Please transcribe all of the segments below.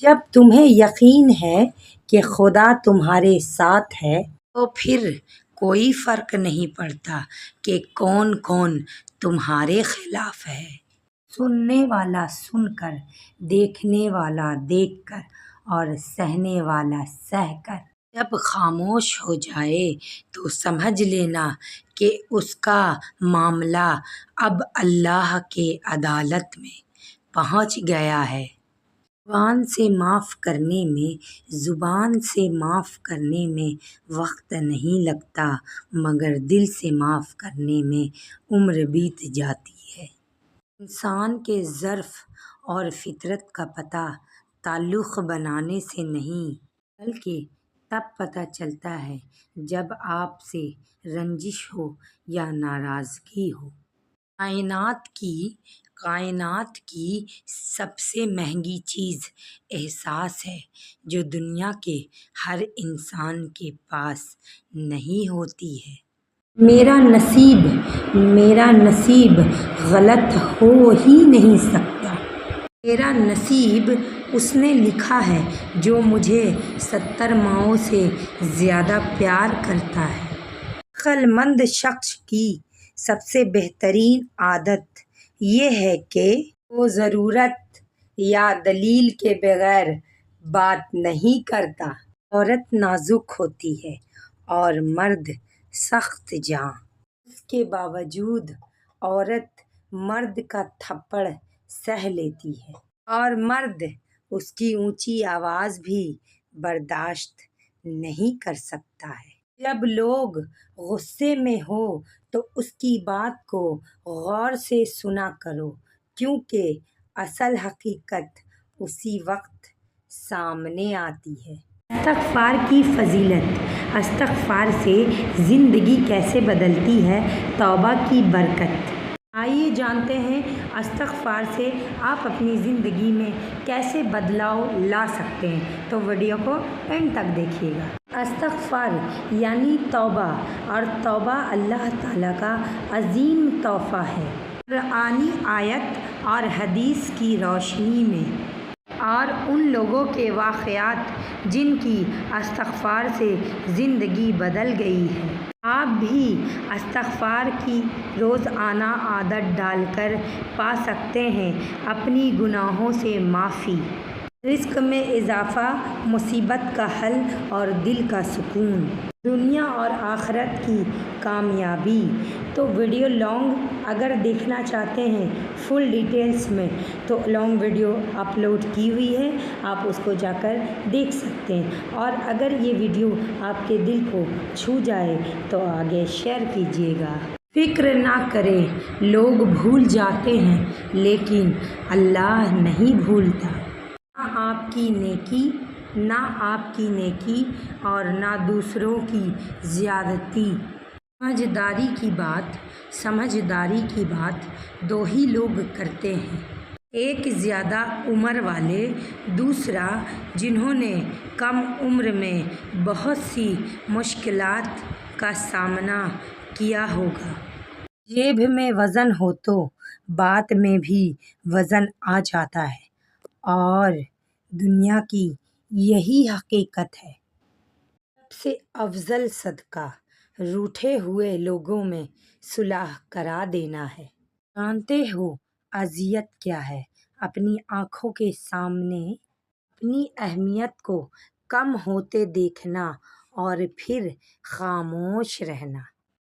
جب تمہیں یقین ہے کہ خدا تمہارے ساتھ ہے تو پھر کوئی فرق نہیں پڑتا کہ کون کون تمہارے خلاف ہے۔ سننے والا سن کر، دیکھنے والا دیکھ کر اور سہنے والا سہ کر جب خاموش ہو جائے تو سمجھ لینا کہ اس کا معاملہ اب اللہ کے عدالت میں پہنچ گیا ہے۔ زبان سے معاف کرنے میں وقت نہیں لگتا، مگر دل سے معاف کرنے میں عمر بیت جاتی ہے۔ انسان کے ظرف اور فطرت کا پتہ تعلق بنانے سے نہیں، بلکہ تب پتہ چلتا ہے جب آپ سے رنجش ہو یا ناراضگی ہو۔ کائنات کی سب سے مہنگی چیز احساس ہے جو دنیا کے ہر انسان کے پاس نہیں ہوتی ہے۔ میرا نصیب غلط ہو ہی نہیں سکتا۔ میرا نصیب اس نے لکھا ہے جو مجھے 70 ماؤں سے زیادہ پیار کرتا ہے۔ عقل مند شخص کی سب سے بہترین عادت یہ ہے کہ وہ ضرورت یا دلیل کے بغیر بات نہیں کرتا۔ عورت نازک ہوتی ہے اور مرد سخت جاں۔ اس کے باوجود عورت مرد کا تھپڑ سہ لیتی ہے اور مرد اس کی اونچی آواز بھی برداشت نہیں کر سکتا ہے۔ جب لوگ غصے میں ہو تو اس کی بات کو غور سے سنا کرو، کیونکہ اصل حقیقت اسی وقت سامنے آتی ہے۔ استغفار کی فضیلت۔ استغفار سے زندگی کیسے بدلتی ہے؟ توبہ کی برکت۔ آئیے جانتے ہیں استغفار سے آپ اپنی زندگی میں کیسے بدلاؤ لا سکتے ہیں، تو ویڈیو کو اینڈ تک دیکھیے گا۔ استغفار یعنی توبہ، اور توبہ اللہ تعالیٰ کا عظیم تحفہ ہے۔ قرآنی آیت اور حدیث کی روشنی میں اور ان لوگوں کے واقعات جن کی استغفار سے زندگی بدل گئی ہے، آپ بھی استغفار کی روزانہ عادت ڈال کر پا سکتے ہیں اپنی گناہوں سے معافی، رزق میں اضافہ، مصیبت کا حل اور دل کا سکون، دنیا اور آخرت کی کامیابی۔ تو ویڈیو لانگ اگر دیکھنا چاہتے ہیں فل ڈیٹیلز میں تو لانگ ویڈیو اپلوڈ کی ہوئی ہے، آپ اس کو جا کر دیکھ سکتے ہیں۔ اور اگر یہ ویڈیو آپ کے دل کو چھو جائے تو آگے شیئر کیجیے گا۔ فکر نہ کریں، لوگ بھول جاتے ہیں لیکن اللہ نہیں بھولتا۔ نہ آپ کی نیکی اور نہ دوسروں کی زیادتی۔ سمجھداری کی بات دو ہی لوگ کرتے ہیں، ایک زیادہ عمر والے، دوسرا جنہوں نے کم عمر میں بہت سی مشکلات کا سامنا کیا ہوگا۔ جیب میں وزن ہو تو بات میں بھی وزن آ جاتا ہے، اور دنیا کی یہی حقیقت ہے۔ سب سے افضل صدقہ روٹھے ہوئے لوگوں میں صلح کرا دینا ہے۔ جانتے ہو اذیت کیا ہے؟ اپنی آنکھوں کے سامنے اپنی اہمیت کو کم ہوتے دیکھنا اور پھر خاموش رہنا۔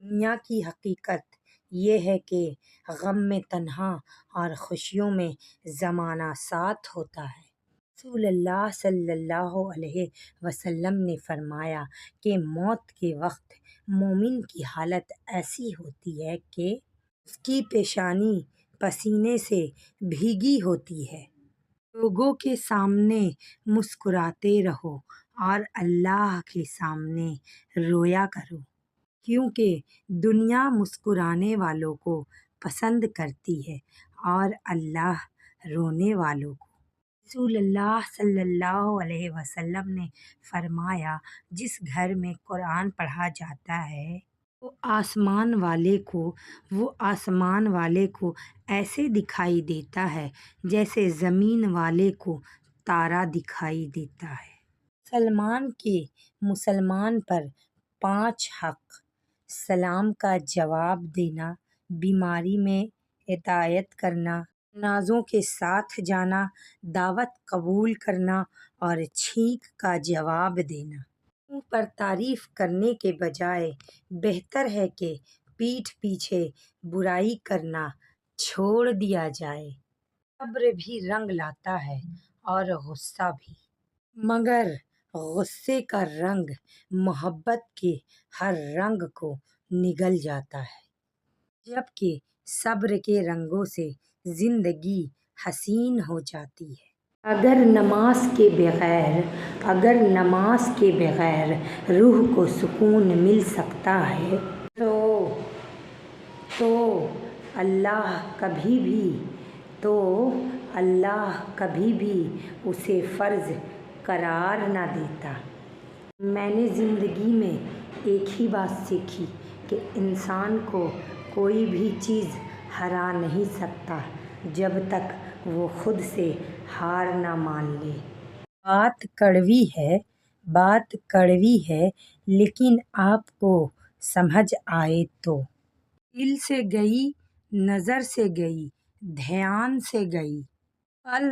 دنیا کی حقیقت یہ ہے کہ غم میں تنہا اور خوشیوں میں زمانہ ساتھ ہوتا ہے۔ رسول اللہ صلی اللہ علیہ وسلم نے فرمایا کہ موت کے وقت مومن کی حالت ایسی ہوتی ہے کہ اس کی پیشانی پسینے سے بھیگی ہوتی ہے۔ لوگوں کے سامنے مسکراتے رہو اور اللہ کے سامنے رویا کرو، کیونکہ دنیا مسکرانے والوں کو پسند کرتی ہے اور اللہ رونے والوں کو۔ رسول اللہ صلی اللہ علیہ وسلم نے فرمایا، جس گھر میں قرآن پڑھا جاتا ہے وہ آسمان والے کو ایسے دکھائی دیتا ہے جیسے زمین والے کو تارا دکھائی دیتا ہے۔ مسلمان پر 5 حق: سلام کا جواب دینا، بیماری میں عطیات کرنا، جنازوں کے ساتھ جانا، دعوت قبول کرنا اور چھینک کا جواب دینا۔ منہ پر تعریف کرنے کے بجائے بہتر ہے کہ پیٹھ پیچھے برائی کرنا چھوڑ دیا جائے۔ صبر بھی رنگ لاتا ہے اور غصہ بھی، مگر غصے کا رنگ محبت کے ہر رنگ کو نگل جاتا ہے، جبکہ صبر کے رنگوں سے زندگی حسین ہو جاتی ہے۔ اگر نماز کے بغیر روح کو سکون مل سکتا ہے تو اللہ کبھی بھی اسے فرض قرار نہ دیتا۔ میں نے زندگی میں ایک ہی بات سیکھی کہ انسان کو کوئی بھی چیز ہرا نہیں سکتا جب تک وہ خود سے ہار نہ مان لے۔ بات کڑوی ہے لیکن آپ کو سمجھ آئے تو۔ دل سے گئی، نظر سے گئی، دھیان سے گئی، پل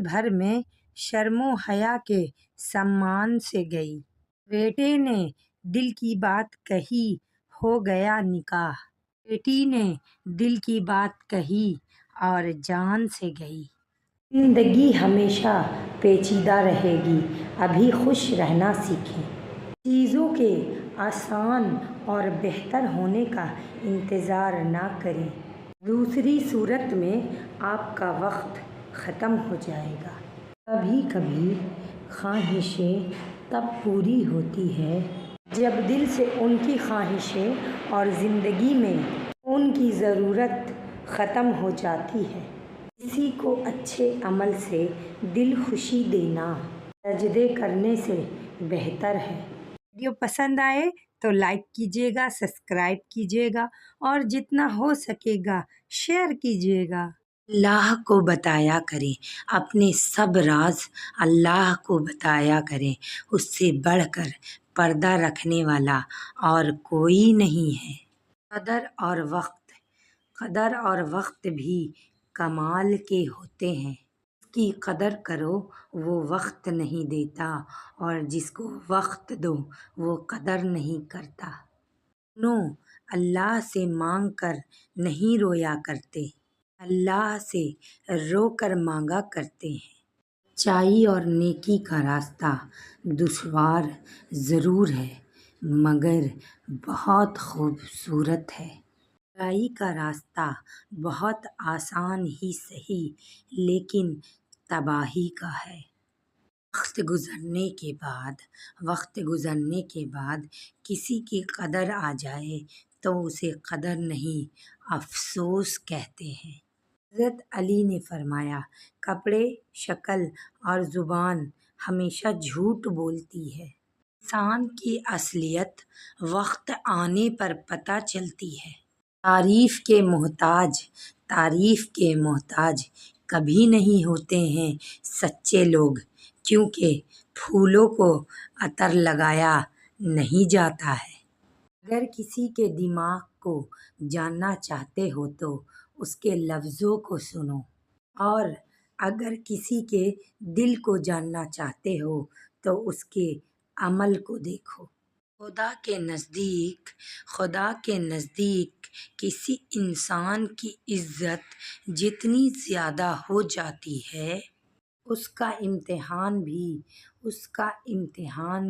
بھر میں شرم و حیا کے سامان سے گئی۔ بیٹے نے دل کی بات کہی، ہو گیا نکاح، بیٹی نے دل کی بات کہی اور جان سے گئی۔ زندگی ہمیشہ پیچیدہ رہے گی، ابھی خوش رہنا سیکھیں۔ چیزوں کے آسان اور بہتر ہونے کا انتظار نہ کریں، دوسری صورت میں آپ کا وقت ختم ہو جائے گا۔ کبھی کبھی خواہشیں تب پوری ہوتی ہیں جب دل سے ان کی خواہشیں اور زندگی میں ان کی ضرورت ختم ہو جاتی ہے۔ کسی کو اچھے عمل سے دل خوشی دینا سجدے کرنے سے بہتر ہے۔ ویڈیو پسند آئے تو لائک کیجیے گا، سبسکرائب کیجیے گا اور جتنا ہو سکے گا شیئر کیجیے گا۔ اللہ کو بتایا کریں، اپنے سب راز اللہ کو بتایا کریں، اس سے بڑھ کر پردہ رکھنے والا اور کوئی نہیں ہے۔ قدر اور وقت بھی کمال کے ہوتے ہیں، جس کی قدر کرو وہ وقت نہیں دیتا اور جس کو وقت دو وہ قدر نہیں کرتا۔ دونوں اللہ سے مانگ کر نہیں رویا کرتے، اللہ سے رو کر مانگا کرتے ہیں۔ سچائی اور نیکی کا راستہ دشوار ضرور ہے مگر بہت خوبصورت ہے۔ برائی کا راستہ بہت آسان ہی سہی لیکن تباہی کا ہے۔ وقت گزرنے کے بعد کسی کی قدر آ جائے تو اسے قدر نہیں افسوس کہتے ہیں۔ حضرت علی نے فرمایا، کپڑے، شکل اور زبان ہمیشہ جھوٹ بولتی ہے۔ انسان کی اصلیت وقت آنے پر پتہ چلتی ہے۔ تعریف کے محتاج کبھی نہیں ہوتے ہیں سچے لوگ، کیونکہ پھولوں کو عطر لگایا نہیں جاتا ہے۔ اگر کسی کے دماغ کو جاننا چاہتے ہو تو اس کے لفظوں کو سنو، اور اگر کسی کے دل کو جاننا چاہتے ہو تو اس کے عمل کو دیکھو۔ خدا کے نزدیک کسی انسان کی عزت جتنی زیادہ ہو جاتی ہے اس کا امتحان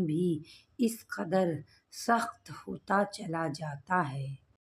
بھی اس قدر سخت ہوتا چلا جاتا ہے۔